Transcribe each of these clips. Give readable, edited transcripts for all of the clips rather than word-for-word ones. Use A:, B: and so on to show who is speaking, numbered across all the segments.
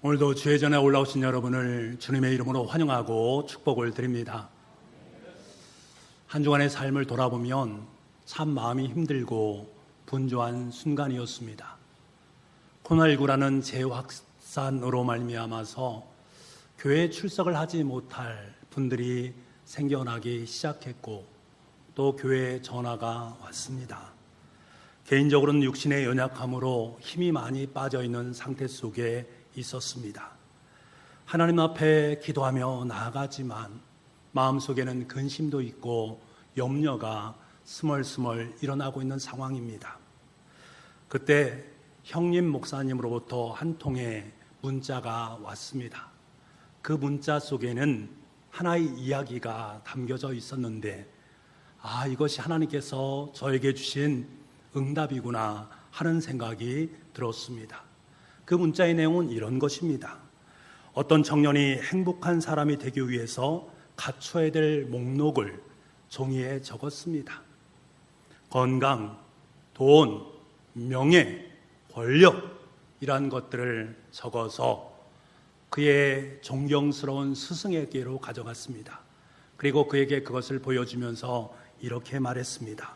A: 오늘도 주의 전에 올라오신 여러분을 주님의 이름으로 환영하고 축복을 드립니다. 한 주간의 삶을 돌아보면 참 마음이 힘들고 분주한 순간이었습니다. 코로나19라는 재확산으로 말미암아서 교회에 출석을 하지 못할 분들이 생겨나기 시작했고 또 교회에 전화가 왔습니다. 개인적으로는 육신의 연약함으로 힘이 많이 빠져있는 상태 속에 있었습니다. 하나님 앞에 기도하며 나아가지만 마음속에는 근심도 있고 염려가 스멀스멀 일어나고 있는 상황입니다. 그때 형님 목사님으로부터 한 통의 문자가 왔습니다. 그 문자 속에는 하나의 이야기가 담겨져 있었는데 이것이 하나님께서 저에게 주신 응답이구나 하는 생각이 들었습니다. 그 문자의 내용은 이런 것입니다. 어떤 청년이 행복한 사람이 되기 위해서 갖춰야 될 목록을 종이에 적었습니다. 건강, 돈, 명예, 권력이란 것들을 적어서 그의 존경스러운 스승에게로 가져갔습니다. 그리고 그에게 그것을 보여주면서 이렇게 말했습니다.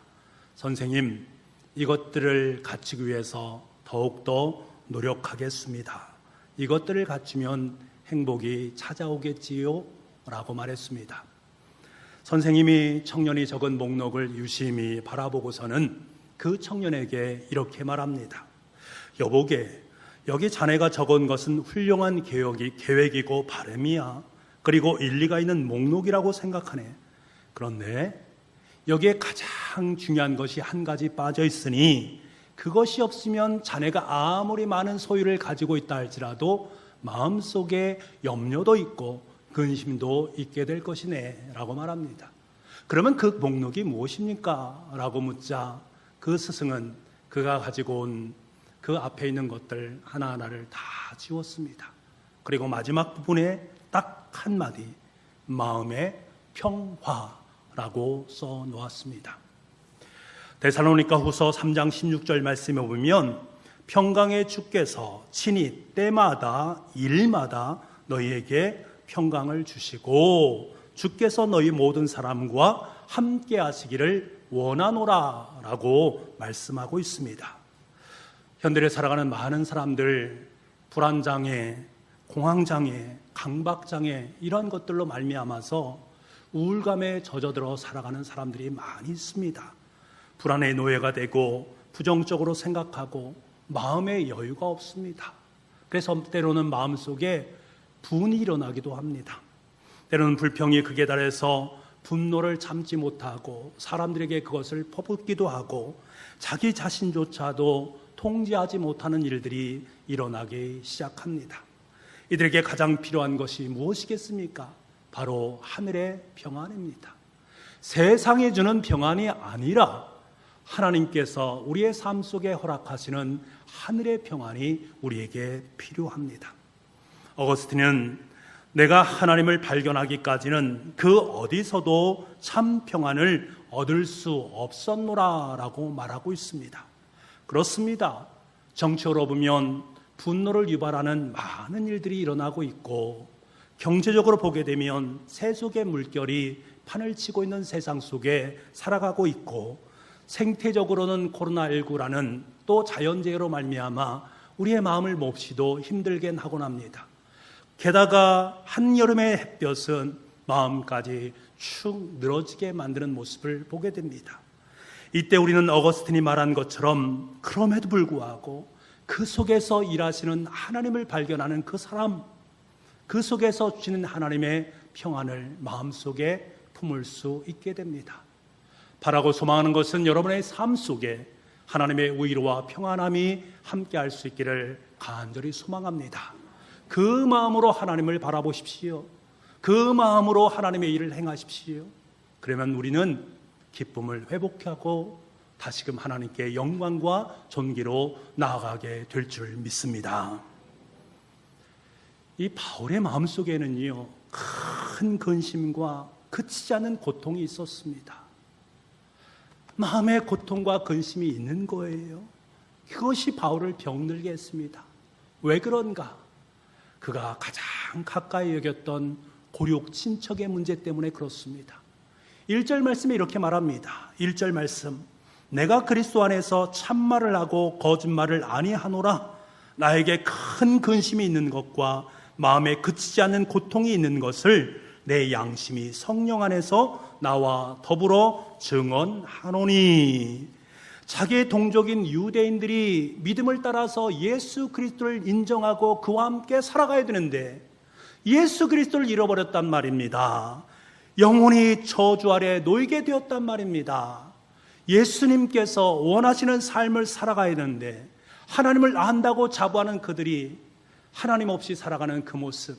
A: 선생님, 이것들을 갖추기 위해서 더욱더 노력하겠습니다. 이것들을 갖추면 행복이 찾아오겠지요? 라고 말했습니다. 선생님이 청년이 적은 목록을 유심히 바라보고서는 그 청년에게 이렇게 말합니다. 여보게, 여기 자네가 적은 것은 훌륭한 계획이고 바람이야. 그리고 일리가 있는 목록이라고 생각하네. 그런데 여기에 가장 중요한 것이 한 가지 빠져 있으니 그것이 없으면 자네가 아무리 많은 소유를 가지고 있다 할지라도 마음속에 염려도 있고 근심도 있게 될 것이네 라고 말합니다. 그러면 그 목록이 무엇입니까? 라고 묻자 그 스승은 그가 가지고 온 그 앞에 있는 것들 하나하나를 다 지웠습니다. 그리고 마지막 부분에 딱 한마디 마음의 평화라고 써 놓았습니다. 데살로니가 후서 3장 16절 말씀에 보면 평강의 주께서 친히 때마다 일마다 너희에게 평강을 주시고 주께서 너희 모든 사람과 함께 하시기를 원하노라 라고 말씀하고 있습니다. 현대를 살아가는 많은 사람들 불안장애, 공황장애, 강박장애 이런 것들로 말미암아서 우울감에 젖어들어 살아가는 사람들이 많이 있습니다. 불안의 노예가 되고 부정적으로 생각하고 마음에 여유가 없습니다. 그래서 때로는 마음속에 분이 일어나기도 합니다. 때로는 불평이 극에 달해서 분노를 참지 못하고 사람들에게 그것을 퍼붓기도 하고 자기 자신조차도 통제하지 못하는 일들이 일어나기 시작합니다. 이들에게 가장 필요한 것이 무엇이겠습니까? 바로 하늘의 평안입니다. 세상이 주는 평안이 아니라 하나님께서 우리의 삶 속에 허락하시는 하늘의 평안이 우리에게 필요합니다. 어거스틴은 내가 하나님을 발견하기까지는 그 어디서도 참 평안을 얻을 수 없었노라 라고 말하고 있습니다. 그렇습니다. 정치적으로 보면 분노를 유발하는 많은 일들이 일어나고 있고 경제적으로 보게 되면 세속의 물결이 판을 치고 있는 세상 속에 살아가고 있고 생태적으로는 코로나19라는 또 자연재해로 말미암아 우리의 마음을 몹시도 힘들게 하곤 합니다. 게다가 한여름의 햇볕은 마음까지 축 늘어지게 만드는 모습을 보게 됩니다. 이때 우리는 어거스틴이 말한 것처럼 그럼에도 불구하고 그 속에서 일하시는 하나님을 발견하는 그 사람, 그 속에서 주시는 하나님의 평안을 마음속에 품을 수 있게 됩니다. 바라고 소망하는 것은 여러분의 삶 속에 하나님의 위로와 평안함이 함께할 수 있기를 간절히 소망합니다. 그 마음으로 하나님을 바라보십시오. 그 마음으로 하나님의 일을 행하십시오. 그러면 우리는 기쁨을 회복하고 다시금 하나님께 영광과 존귀로 나아가게 될 줄 믿습니다. 이 바울의 마음속에는요, 큰 근심과 그치지 않는 고통이 있었습니다. 마음의 고통과 근심이 있는 거예요. 그것이 바울을 병들게 했습니다. 왜 그런가? 그가 가장 가까이 여겼던 고륙 친척의 문제 때문에 그렇습니다. 1절 말씀에 이렇게 말합니다. 1절 말씀, 내가 그리스도 안에서 참말을 하고 거짓말을 아니하노라. 나에게 큰 근심이 있는 것과 마음에 그치지 않는 고통이 있는 것을 내 양심이 성령 안에서 나와 더불어 증언하노니. 자기의 동족인 유대인들이 믿음을 따라서 예수 그리스도를 인정하고 그와 함께 살아가야 되는데 예수 그리스도를 잃어버렸단 말입니다. 영혼이 저주 아래 놓이게 되었단 말입니다. 예수님께서 원하시는 삶을 살아가야 되는데 하나님을 안다고 자부하는 그들이 하나님 없이 살아가는 그 모습,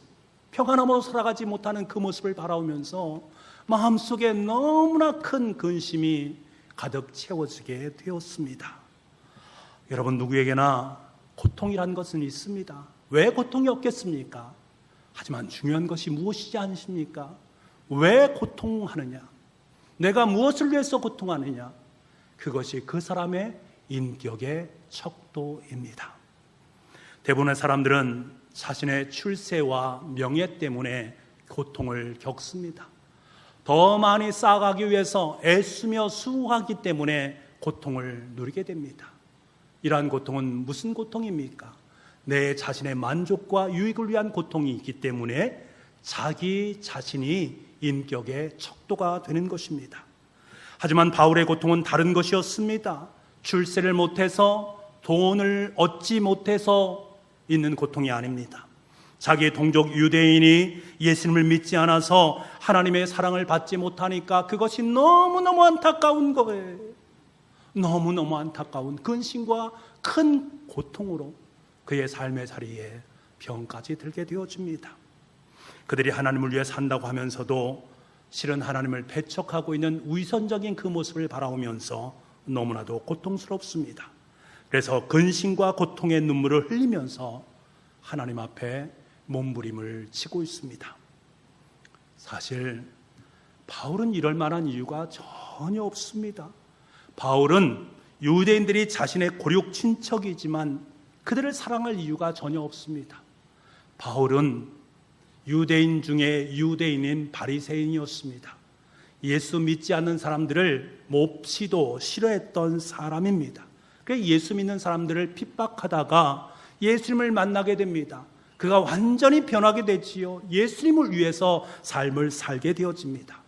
A: 평안함으로 살아가지 못하는 그 모습을 바라보면서 마음속에 너무나 큰 근심이 가득 채워지게 되었습니다. 여러분, 누구에게나 고통이란 것은 있습니다. 왜 고통이 없겠습니까? 하지만 중요한 것이 무엇이지 않으십니까? 왜 고통하느냐? 내가 무엇을 위해서 고통하느냐? 그것이 그 사람의 인격의 척도입니다. 대부분의 사람들은 자신의 출세와 명예 때문에 고통을 겪습니다. 더 많이 쌓아가기 위해서 애쓰며 수고하기 때문에 고통을 누리게 됩니다. 이러한 고통은 무슨 고통입니까? 내 자신의 만족과 유익을 위한 고통이 있기 때문에 자기 자신이 인격의 척도가 되는 것입니다. 하지만 바울의 고통은 다른 것이었습니다. 출세를 못해서, 돈을 얻지 못해서 있는 고통이 아닙니다. 자기의 동족 유대인이 예수님을 믿지 않아서 하나님의 사랑을 받지 못하니까 그것이 너무너무 안타까운 거예요. 너무너무 안타까운 근심과 큰 고통으로 그의 삶의 자리에 병까지 들게 되어집니다. 그들이 하나님을 위해 산다고 하면서도 실은 하나님을 배척하고 있는 위선적인 그 모습을 바라보면서 너무나도 고통스럽습니다. 그래서 근심과 고통의 눈물을 흘리면서 하나님 앞에 몸부림을 치고 있습니다. 사실 바울은 이럴 만한 이유가 전혀 없습니다. 바울은 유대인들이 자신의 고륙 친척이지만 그들을 사랑할 이유가 전혀 없습니다. 바울은 유대인 중에 유대인인 바리새인이었습니다. 예수 믿지 않는 사람들을 몹시도 싫어했던 사람입니다. 그래서 예수 믿는 사람들을 핍박하다가 예수님을 만나게 됩니다. 그가 완전히 변하게 되지요. 예수님을 위해서 삶을 살게 되어집니다.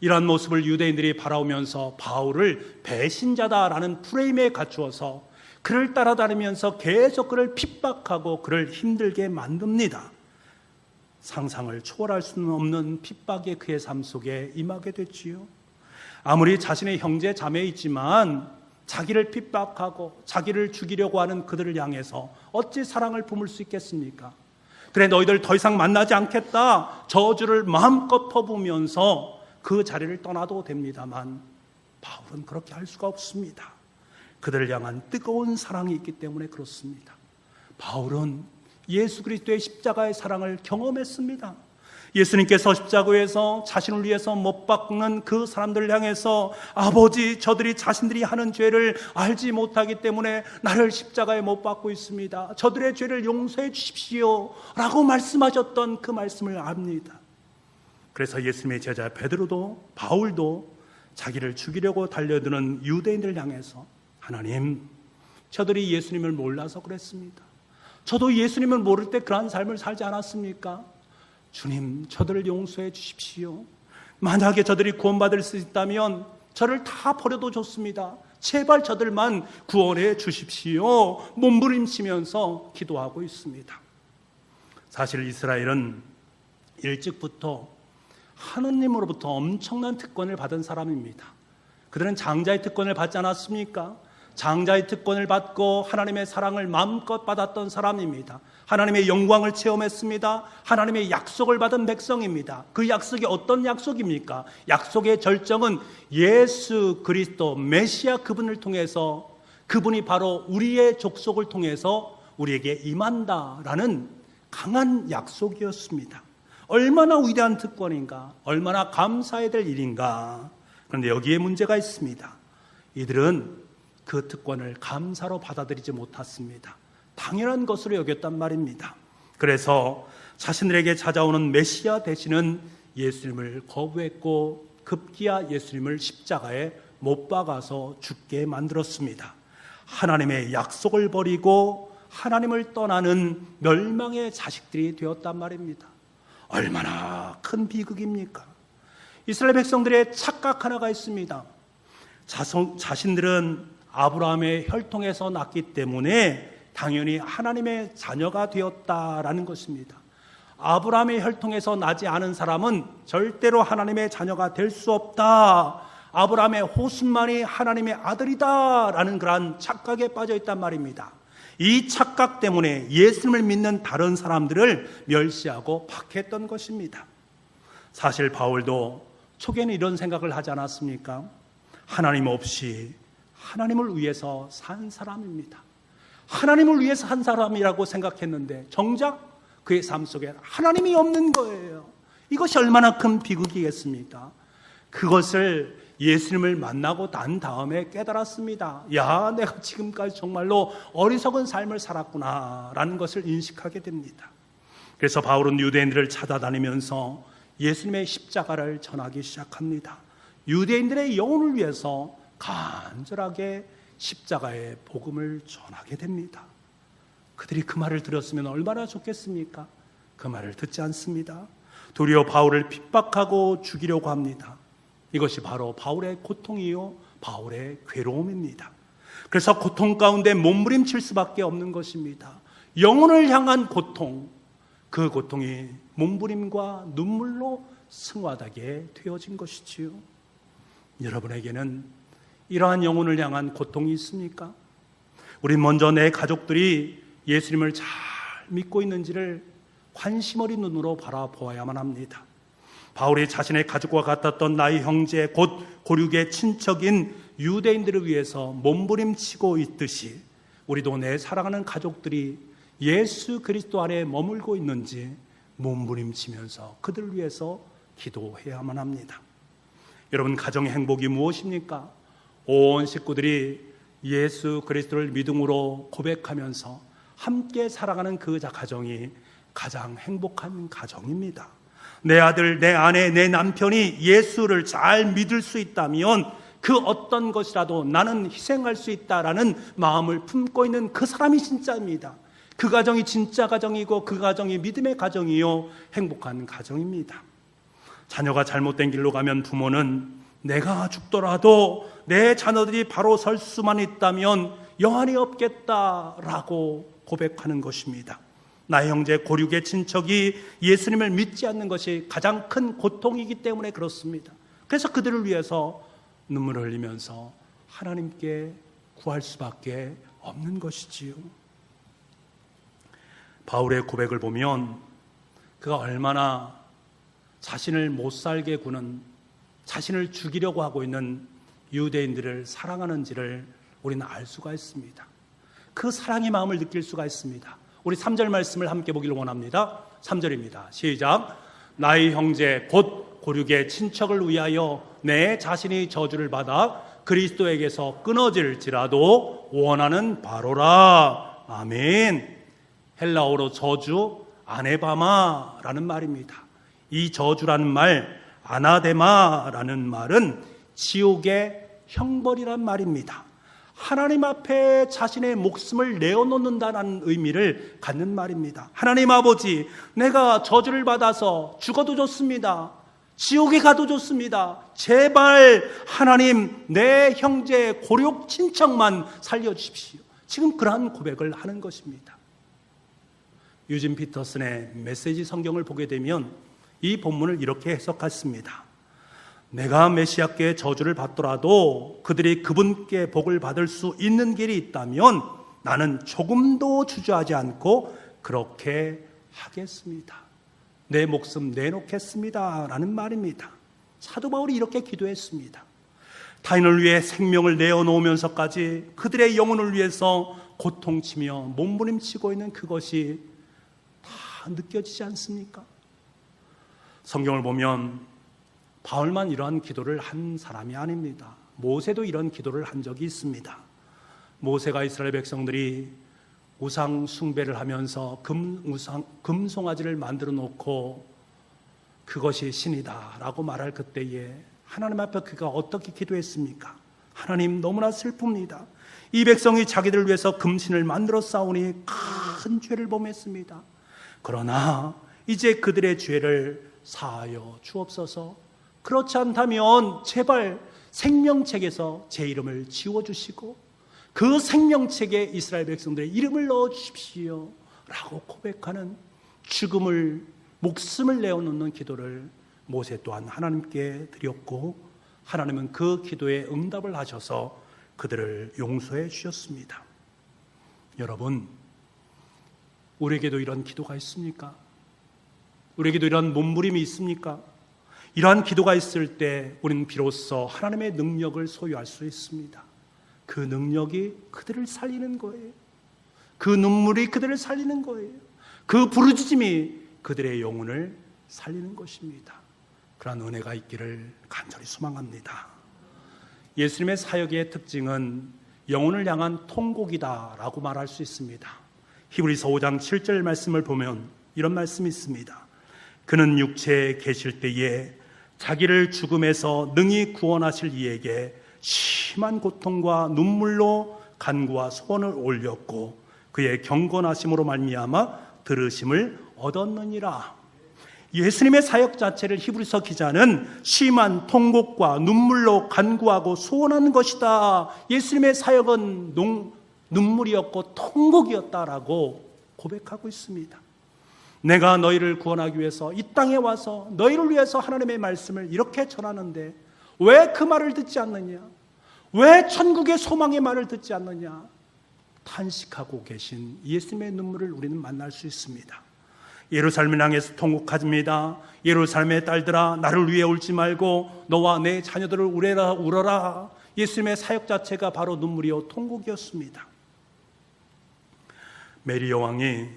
A: 이러한 모습을 유대인들이 바라보면서 바울을 배신자다라는 프레임에 갖추어서 그를 따라다니면서 계속 그를 핍박하고 그를 힘들게 만듭니다. 상상을 초월할 수는 없는 핍박이 그의 삶 속에 임하게 됐지요. 아무리 자신의 형제 자매이지만 자기를 핍박하고 자기를 죽이려고 하는 그들을 향해서 어찌 사랑을 품을 수 있겠습니까? 그래, 너희들 더 이상 만나지 않겠다, 저주를 마음껏 퍼부으면서 그 자리를 떠나도 됩니다만 바울은 그렇게 할 수가 없습니다. 그들을 향한 뜨거운 사랑이 있기 때문에 그렇습니다. 바울은 예수 그리스도의 십자가의 사랑을 경험했습니다. 예수님께서 십자가에서 자신을 위해서 못 박는 그 사람들을 향해서 아버지, 저들이 자신들이 하는 죄를 알지 못하기 때문에 나를 십자가에 못 박고 있습니다. 저들의 죄를 용서해 주십시오 라고 말씀하셨던 그 말씀을 압니다. 그래서 예수님의 제자 베드로도 바울도 자기를 죽이려고 달려드는 유대인들을 향해서 하나님, 저들이 예수님을 몰라서 그랬습니다. 저도 예수님을 모를 때 그러한 삶을 살지 않았습니까? 주님, 저들을 용서해 주십시오. 만약에 저들이 구원받을 수 있다면 저를 다 버려도 좋습니다. 제발 저들만 구원해 주십시오. 몸부림치면서 기도하고 있습니다. 사실 이스라엘은 일찍부터 하느님으로부터 엄청난 특권을 받은 사람입니다. 그들은 장자의 특권을 받지 않았습니까? 장자의 특권을 받고 하나님의 사랑을 마음껏 받았던 사람입니다. 하나님의 영광을 체험했습니다. 하나님의 약속을 받은 백성입니다. 그 약속이 어떤 약속입니까? 약속의 절정은 예수 그리스도 메시아 그분을 통해서, 그분이 바로 우리의 족속을 통해서 우리에게 임한다라는 강한 약속이었습니다. 얼마나 위대한 특권인가, 얼마나 감사해야 될 일인가. 그런데 여기에 문제가 있습니다. 이들은 그 특권을 감사로 받아들이지 못했습니다. 당연한 것으로 여겼단 말입니다. 그래서 자신들에게 찾아오는 메시아 되시는 예수님을 거부했고 급기야 예수님을 십자가에 못 박아서 죽게 만들었습니다. 하나님의 약속을 버리고 하나님을 떠나는 멸망의 자식들이 되었단 말입니다. 얼마나 큰 비극입니까? 이스라엘 백성들의 착각 하나가 있습니다. 자신들은 아브라함의 혈통에서 났기 때문에 당연히 하나님의 자녀가 되었다라는 것입니다. 아브라함의 혈통에서 나지 않은 사람은 절대로 하나님의 자녀가 될 수 없다. 아브라함의 호순만이 하나님의 아들이다라는 그러한 착각에 빠져 있단 말입니다. 이 착각 때문에 예수님을 믿는 다른 사람들을 멸시하고 박해했던 것입니다. 사실 바울도 초기에는 이런 생각을 하지 않았습니까? 하나님 없이 하나님을 위해서 산 사람입니다. 하나님을 위해서 산 사람이라고 생각했는데 정작 그의 삶 속에 하나님이 없는 거예요. 이것이 얼마나 큰 비극이겠습니까? 그것을 예수님을 만나고 난 다음에 깨달았습니다. 야, 내가 지금까지 정말로 어리석은 삶을 살았구나 라는 것을 인식하게 됩니다. 그래서 바울은 유대인들을 찾아다니면서 예수님의 십자가를 전하기 시작합니다. 유대인들의 영혼을 위해서 간절하게 십자가의 복음을 전하게 됩니다. 그들이 그 말을 들었으면 얼마나 좋겠습니까? 그 말을 듣지 않습니다. 도리어 바울을 핍박하고 죽이려고 합니다. 이것이 바로 바울의 고통이요 바울의 괴로움입니다. 그래서 고통 가운데 몸부림칠 수밖에 없는 것입니다. 영혼을 향한 고통, 그 고통이 몸부림과 눈물로 승화되게 되어진 것이지요. 여러분에게는 이러한 영혼을 향한 고통이 있습니까? 우린 먼저 내 가족들이 예수님을 잘 믿고 있는지를 관심 어린 눈으로 바라보아야만 합니다. 바울이 자신의 가족과 같았던 나의 형제 곧 고륙의 친척인 유대인들을 위해서 몸부림치고 있듯이 우리도 내 사랑하는 가족들이 예수 그리스도 안에 머물고 있는지 몸부림치면서 그들을 위해서 기도해야만 합니다. 여러분, 가정의 행복이 무엇입니까? 온 식구들이 예수 그리스도를 믿음으로 고백하면서 함께 살아가는 그 가정이 가장 행복한 가정입니다. 내 아들, 내 아내, 내 남편이 예수를 잘 믿을 수 있다면 그 어떤 것이라도 나는 희생할 수 있다라는 마음을 품고 있는 그 사람이 진짜입니다. 그 가정이 진짜 가정이고 그 가정이 믿음의 가정이요 행복한 가정입니다. 자녀가 잘못된 길로 가면 부모는 내가 죽더라도 내 자녀들이 바로 설 수만 있다면 여한이 없겠다라고 고백하는 것입니다. 나의 형제 고륙의 친척이 예수님을 믿지 않는 것이 가장 큰 고통이기 때문에 그렇습니다. 그래서 그들을 위해서 눈물을 흘리면서 하나님께 구할 수밖에 없는 것이지요. 바울의 고백을 보면 그가 얼마나 자신을 못 살게 구는, 자신을 죽이려고 하고 있는 유대인들을 사랑하는지를 우리는 알 수가 있습니다. 그 사랑의 마음을 느낄 수가 있습니다. 우리 3절 말씀을 함께 보기를 원합니다. 3절입니다. 시작. 나의 형제 곧 고륙의 친척을 위하여 내 자신이 저주를 받아 그리스도에게서 끊어질지라도 원하는 바로라. 아멘. 헬라어로 저주 아네바마라는 말입니다. 이 저주라는 말, 아나데마라는 말은 지옥의 형벌이란 말입니다. 하나님 앞에 자신의 목숨을 내어놓는다는 의미를 갖는 말입니다. 하나님 아버지, 내가 저주를 받아서 죽어도 좋습니다. 지옥에 가도 좋습니다. 제발 하나님 내 형제 고륙 친척만 살려주십시오. 지금 그러한 고백을 하는 것입니다. 유진 피터슨의 메시지 성경을 보게 되면 이 본문을 이렇게 해석했습니다. 내가 메시아께 저주를 받더라도 그들이 그분께 복을 받을 수 있는 길이 있다면 나는 조금도 주저하지 않고 그렇게 하겠습니다. 내 목숨 내놓겠습니다 라는 말입니다. 사도 바울이 이렇게 기도했습니다. 타인을 위해 생명을 내어놓으면서까지 그들의 영혼을 위해서 고통치며 몸부림치고 있는 그것이 다 느껴지지 않습니까? 성경을 보면 바울만 이러한 기도를 한 사람이 아닙니다. 모세도 이런 기도를 한 적이 있습니다. 모세가 이스라엘 백성들이 우상 숭배를 하면서 금송아지를 만들어 놓고 그것이 신이다라고 말할 그때에 하나님 앞에 그가 어떻게 기도했습니까? 하나님, 너무나 슬픕니다. 이 백성이 자기들을 위해서 금신을 만들어 싸우니 큰 죄를 범했습니다. 그러나 이제 그들의 죄를 사하여 주옵소서. 그렇지 않다면 제발 생명책에서 제 이름을 지워주시고 그 생명책에 이스라엘 백성들의 이름을 넣어주십시오 라고 고백하는 목숨을 내어놓는 기도를 모세 또한 하나님께 드렸고, 하나님은 그 기도에 응답을 하셔서 그들을 용서해 주셨습니다. 여러분, 우리에게도 이런 기도가 있습니까? 우리에게도 이런 몸부림이 있습니까? 이러한 기도가 있을 때 우리는 비로소 하나님의 능력을 소유할 수 있습니다. 그 능력이 그들을 살리는 거예요. 그 눈물이 그들을 살리는 거예요. 그 부르짖음이 그들의 영혼을 살리는 것입니다. 그러한 은혜가 있기를 간절히 소망합니다. 예수님의 사역의 특징은 영혼을 향한 통곡이다라고 말할 수 있습니다. 히브리서 5장 7절 말씀을 보면 이런 말씀이 있습니다. 그는 육체에 계실 때에 자기를 죽음에서 능히 구원하실 이에게 심한 고통과 눈물로 간구와 소원을 올렸고 그의 경건하심으로 말미암아 들으심을 얻었느니라. 예수님의 사역 자체를 히브리서 기자는 심한 통곡과 눈물로 간구하고 소원하는 것이다. 예수님의 사역은 눈물이었고 통곡이었다라고 고백하고 있습니다. 내가 너희를 구원하기 위해서 이 땅에 와서 너희를 위해서 하나님의 말씀을 이렇게 전하는데 왜 그 말을 듣지 않느냐? 왜 천국의 소망의 말을 듣지 않느냐? 탄식하고 계신 예수님의 눈물을 우리는 만날 수 있습니다. 예루살렘을 향해서 통곡합니다. 예루살렘의 딸들아, 나를 위해 울지 말고 너와 내 자녀들을 울어라. 예수님의 사역 자체가 바로 눈물이요 통곡이었습니다. 메리 여왕이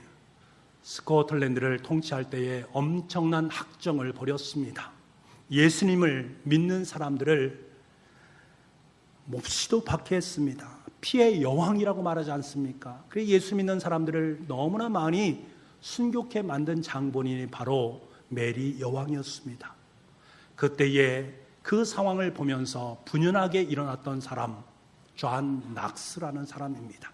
A: 스코틀랜드를 통치할 때에 엄청난 학정을 벌였습니다. 예수님을 믿는 사람들을 몹시도 박해했습니다. 피해 여왕이라고 말하지 않습니까? 그래서 예수 믿는 사람들을 너무나 많이 순교케 만든 장본인이 바로 메리 여왕이었습니다. 그때에 그 상황을 보면서 분연하게 일어났던 사람, 존 낙스라는 사람입니다.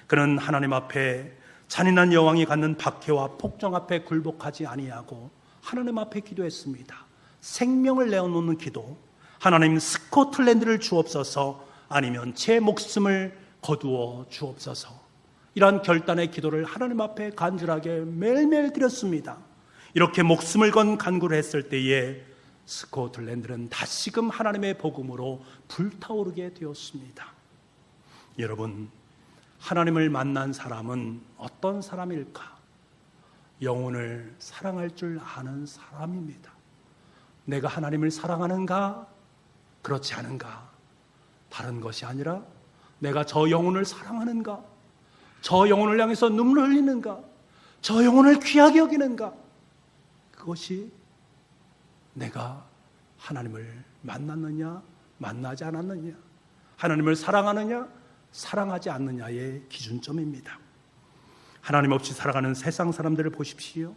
A: 그는 하나님 앞에 잔인한 여왕이 갖는 박해와 폭정 앞에 굴복하지 아니하고 하나님 앞에 기도했습니다. 생명을 내어놓는 기도, 하나님 스코틀랜드를 주옵소서, 아니면 제 목숨을 거두어 주옵소서. 이러한 결단의 기도를 하나님 앞에 간절하게 매일매일 드렸습니다. 이렇게 목숨을 건 간구를 했을 때에 스코틀랜드는 다시금 하나님의 복음으로 불타오르게 되었습니다. 여러분, 하나님을 만난 사람은 어떤 사람일까? 영혼을 사랑할 줄 아는 사람입니다. 내가 하나님을 사랑하는가? 그렇지 않은가? 다른 것이 아니라 내가 저 영혼을 사랑하는가? 저 영혼을 향해서 눈물을 흘리는가? 저 영혼을 귀하게 여기는가? 그것이 내가 하나님을 만났느냐, 만나지 않았느냐, 하나님을 사랑하느냐, 사랑하지 않느냐의 기준점입니다. 하나님 없이 살아가는 세상 사람들을 보십시오.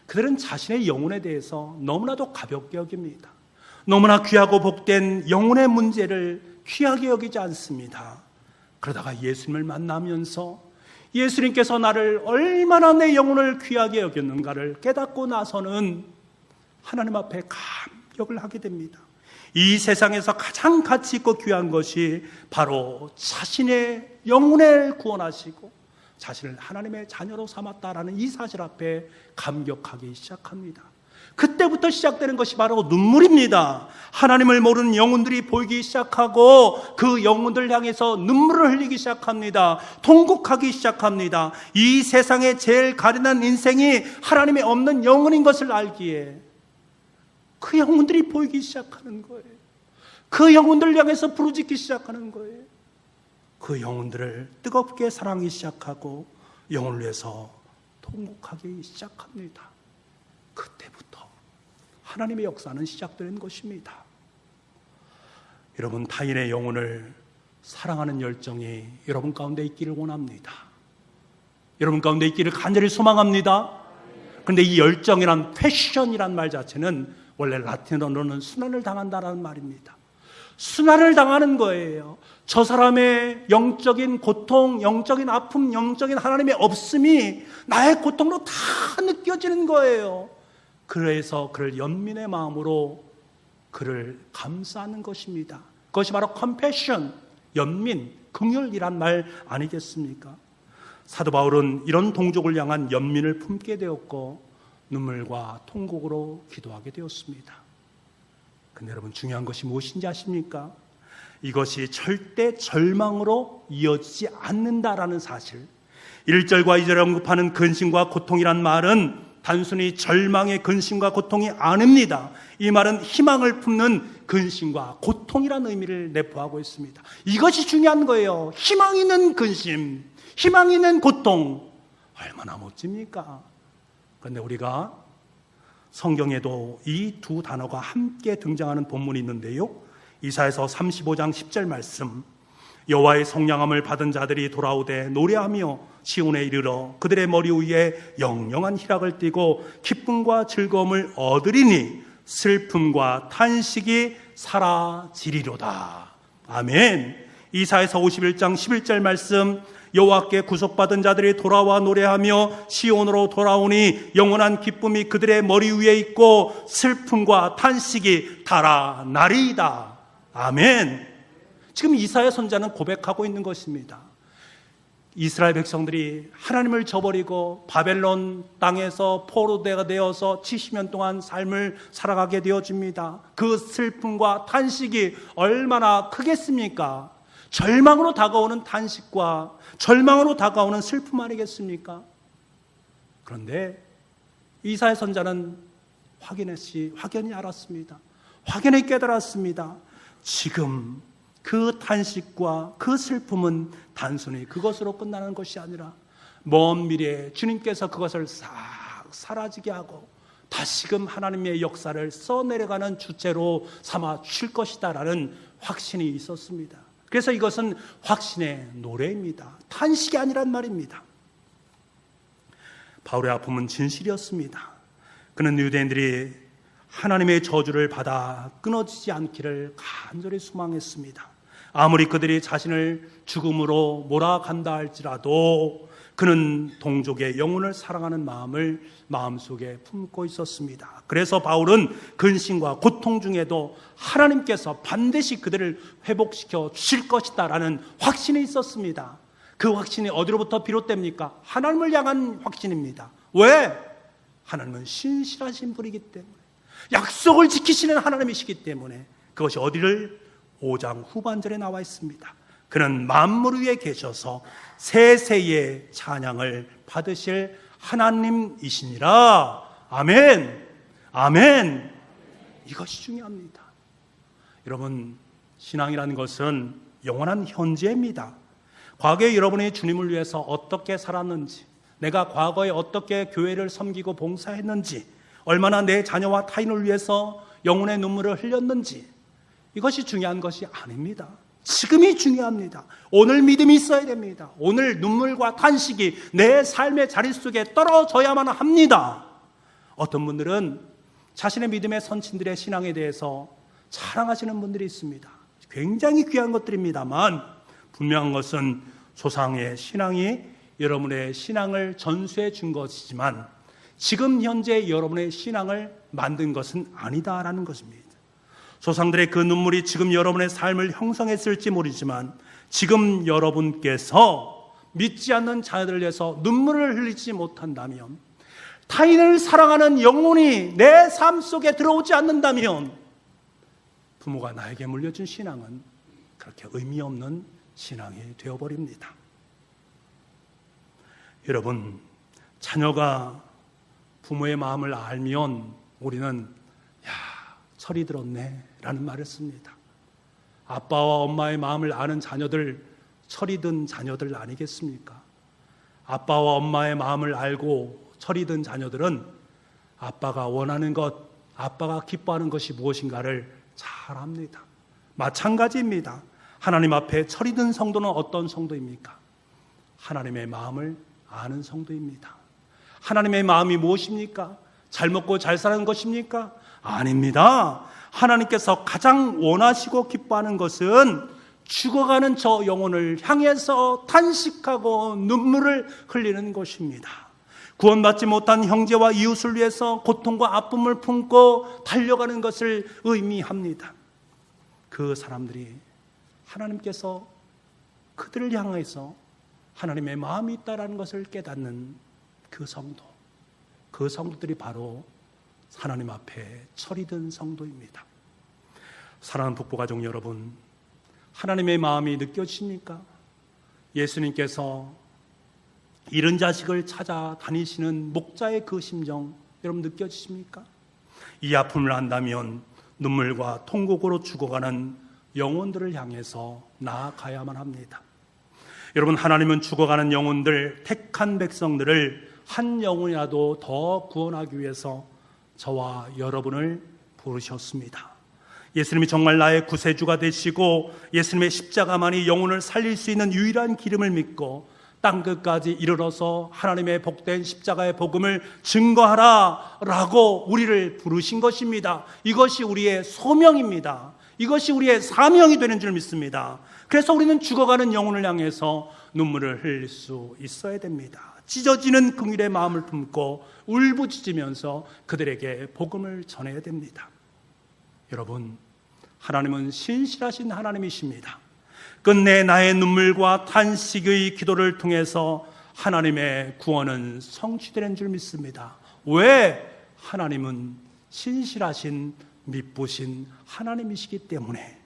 A: 그들은 자신의 영혼에 대해서 너무나도 가볍게 여깁니다. 너무나 귀하고 복된 영혼의 문제를 귀하게 여기지 않습니다. 그러다가 예수님을 만나면서 예수님께서 나를 얼마나 내 영혼을 귀하게 여겼는가를 깨닫고 나서는 하나님 앞에 감격을 하게 됩니다. 이 세상에서 가장 가치 있고 귀한 것이 바로 자신의 영혼을 구원하시고 자신을 하나님의 자녀로 삼았다라는 이 사실 앞에 감격하기 시작합니다. 그때부터 시작되는 것이 바로 눈물입니다. 하나님을 모르는 영혼들이 보이기 시작하고 그 영혼들 향해서 눈물을 흘리기 시작합니다. 통곡하기 시작합니다. 이 세상에 제일 가련한 인생이 하나님이 없는 영혼인 것을 알기에 그 영혼들이 보이기 시작하는 거예요. 그 영혼들 향해서 부르짖기 시작하는 거예요. 그 영혼들을 뜨겁게 사랑하기 시작하고 영혼을 위해서 통곡하기 시작합니다. 그때부터 하나님의 역사는 시작되는 것입니다. 여러분, 타인의 영혼을 사랑하는 열정이 여러분 가운데 있기를 원합니다. 여러분 가운데 있기를 간절히 소망합니다. 그런데 이 열정이란 패션이란 말 자체는 원래 라틴어로는 순환을 당한다라는 말입니다. 순환을 당하는 거예요. 저 사람의 영적인 고통, 영적인 아픔, 영적인 하나님의 없음이 나의 고통으로 다 느껴지는 거예요. 그래서 그를 연민의 마음으로 그를 감싸는 것입니다. 그것이 바로 컴패션, 연민, 긍휼이란 말 아니겠습니까? 사도 바울은 이런 동족을 향한 연민을 품게 되었고 눈물과 통곡으로 기도하게 되었습니다. 근데 여러분 중요한 것이 무엇인지 아십니까? 이것이 절대 절망으로 이어지지 않는다라는 사실. 1절과 2절에 언급하는 근심과 고통이란 말은 단순히 절망의 근심과 고통이 아닙니다. 이 말은 희망을 품는 근심과 고통이라는 의미를 내포하고 있습니다. 이것이 중요한 거예요. 희망 있는 근심, 희망 있는 고통, 얼마나 멋집니까? 그런데 우리가 성경에도 이 두 단어가 함께 등장하는 본문이 있는데요, 이사야서 35장 10절 말씀, 여호와의 성량함을 받은 자들이 돌아오되 노래하며 시온에 이르러 그들의 머리 위에 영영한 희락을 띠고 기쁨과 즐거움을 얻으리니 슬픔과 탄식이 사라지리로다. 아멘. 이사야서 51장 11절 말씀, 여호와께 구속받은 자들이 돌아와 노래하며 시온으로 돌아오니 영원한 기쁨이 그들의 머리 위에 있고 슬픔과 탄식이 달아나리이다. 아멘. 지금 이사야 선지자는 고백하고 있는 것입니다. 이스라엘 백성들이 하나님을 저버리고 바벨론 땅에서 포로대가 되어서 70년 동안 삶을 살아가게 되어집니다. 그 슬픔과 탄식이 얼마나 크겠습니까? 절망으로 다가오는 탄식과 절망으로 다가오는 슬픔 아니겠습니까? 그런데 이사야 선지자는 확연히 알았습니다. 확연히 깨달았습니다. 지금 그 탄식과 그 슬픔은 단순히 그것으로 끝나는 것이 아니라 먼 미래에 주님께서 그것을 싹 사라지게 하고 다시금 하나님의 역사를 써내려가는 주체로 삼아 주실 것이다라는 확신이 있었습니다. 그래서 이것은 확신의 노래입니다. 탄식이 아니란 말입니다. 바울의 아픔은 진실이었습니다. 그는 유대인들이 하나님의 저주를 받아 끊어지지 않기를 간절히 소망했습니다. 아무리 그들이 자신을 죽음으로 몰아간다 할지라도 그는 동족의 영혼을 사랑하는 마음을 마음속에 품고 있었습니다. 그래서 바울은 근심과 고통 중에도 하나님께서 반드시 그들을 회복시켜 주실 것이다 라는 확신이 있었습니다. 그 확신이 어디로부터 비롯됩니까? 하나님을 향한 확신입니다. 왜? 하나님은 신실하신 분이기 때문에, 약속을 지키시는 하나님이시기 때문에. 그것이 어디를? 5장 후반절에 나와 있습니다. 그는 만물 위에 계셔서 세세의 찬양을 받으실 하나님이시니라. 아멘. 아멘. 이것이 중요합니다. 여러분, 신앙이라는 것은 영원한 현재입니다. 과거에 여러분이 주님을 위해서 어떻게 살았는지, 내가 과거에 어떻게 교회를 섬기고 봉사했는지, 얼마나 내 자녀와 타인을 위해서 영혼의 눈물을 흘렸는지, 이것이 중요한 것이 아닙니다. 지금이 중요합니다. 오늘 믿음이 있어야 됩니다. 오늘 눈물과 탄식이 내 삶의 자리 속에 떨어져야만 합니다. 어떤 분들은 자신의 믿음의 선친들의 신앙에 대해서 자랑하시는 분들이 있습니다. 굉장히 귀한 것들입니다만 분명한 것은 조상의 신앙이 여러분의 신앙을 전수해 준 것이지만 지금 현재 여러분의 신앙을 만든 것은 아니다라는 것입니다. 조상들의 그 눈물이 지금 여러분의 삶을 형성했을지 모르지만 지금 여러분께서 믿지 않는 자녀들을 위해서 눈물을 흘리지 못한다면, 타인을 사랑하는 영혼이 내 삶 속에 들어오지 않는다면 부모가 나에게 물려준 신앙은 그렇게 의미 없는 신앙이 되어버립니다. 여러분, 자녀가 부모의 마음을 알면 우리는 철이 들었네 라는 말을 씁니다. 아빠와 엄마의 마음을 아는 자녀들, 철이 든 자녀들 아니겠습니까? 아빠와 엄마의 마음을 알고 철이 든 자녀들은 아빠가 원하는 것, 아빠가 기뻐하는 것이 무엇인가를 잘 압니다. 마찬가지입니다. 하나님 앞에 철이 든 성도는 어떤 성도입니까? 하나님의 마음을 아는 성도입니다. 하나님의 마음이 무엇입니까? 잘 먹고 잘 사는 것입니까? 아닙니다. 하나님께서 가장 원하시고 기뻐하는 것은 죽어가는 저 영혼을 향해서 탄식하고 눈물을 흘리는 것입니다. 구원받지 못한 형제와 이웃을 위해서 고통과 아픔을 품고 달려가는 것을 의미합니다. 그 사람들이 하나님께서 그들을 향해서 하나님의 마음이 있다는 것을 깨닫는 그 성도들이 바로 하나님 앞에 철이 든 성도입니다. 사랑하는 북부가족 여러분, 하나님의 마음이 느껴지십니까? 예수님께서 잃은 자식을 찾아 다니시는 목자의 그 심정 여러분 느껴지십니까? 이 아픔을 안다면 눈물과 통곡으로 죽어가는 영혼들을 향해서 나아가야만 합니다. 여러분, 하나님은 죽어가는 영혼들, 택한 백성들을 한 영혼이라도 더 구원하기 위해서 저와 여러분을 부르셨습니다. 예수님이 정말 나의 구세주가 되시고 예수님의 십자가만이 영혼을 살릴 수 있는 유일한 기름을 믿고 땅끝까지 이르러서 하나님의 복된 십자가의 복음을 증거하라 라고 우리를 부르신 것입니다. 이것이 우리의 소명입니다. 이것이 우리의 사명이 되는 줄 믿습니다. 그래서 우리는 죽어가는 영혼을 향해서 눈물을 흘릴 수 있어야 됩니다. 찢어지는 긍휼의 마음을 품고 울부짖으면서 그들에게 복음을 전해야 됩니다. 여러분, 하나님은 신실하신 하나님이십니다. 끝내 나의 눈물과 탄식의 기도를 통해서 하나님의 구원은 성취되는 줄 믿습니다. 왜? 하나님은 신실하신 미쁘신 하나님이시기 때문에.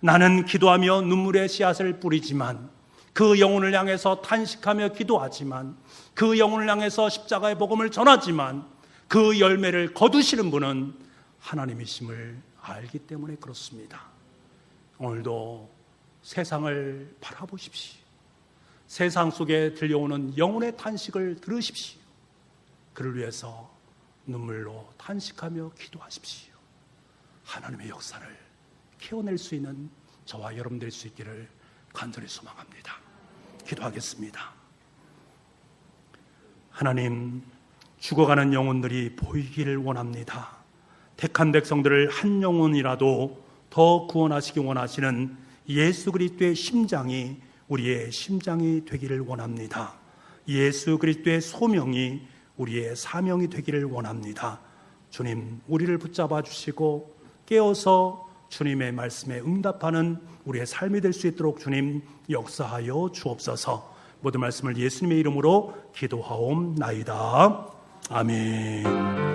A: 나는 기도하며 눈물의 씨앗을 뿌리지만, 그 영혼을 향해서 탄식하며 기도하지만, 그 영혼을 향해서 십자가의 복음을 전하지만 그 열매를 거두시는 분은 하나님이심을 알기 때문에 그렇습니다. 오늘도 세상을 바라보십시오. 세상 속에 들려오는 영혼의 탄식을 들으십시오. 그를 위해서 눈물로 탄식하며 기도하십시오. 하나님의 역사를 키워낼 수 있는 저와 여러분 될 수 있기를 간절히 소망합니다. 기도하겠습니다. 하나님, 죽어가는 영혼들이 보이기를 원합니다. 택한 백성들을 한 영혼이라도 더 구원하시기 원하시는 예수 그리스도의 심장이 우리의 심장이 되기를 원합니다. 예수 그리스도의 소명이 우리의 사명이 되기를 원합니다. 주님, 우리를 붙잡아 주시고 깨어서 주님의 말씀에 응답하는 우리의 삶이 될 수 있도록 주님 역사하여 주옵소서. 모든 말씀을 예수님의 이름으로 기도하옵나이다. 아멘.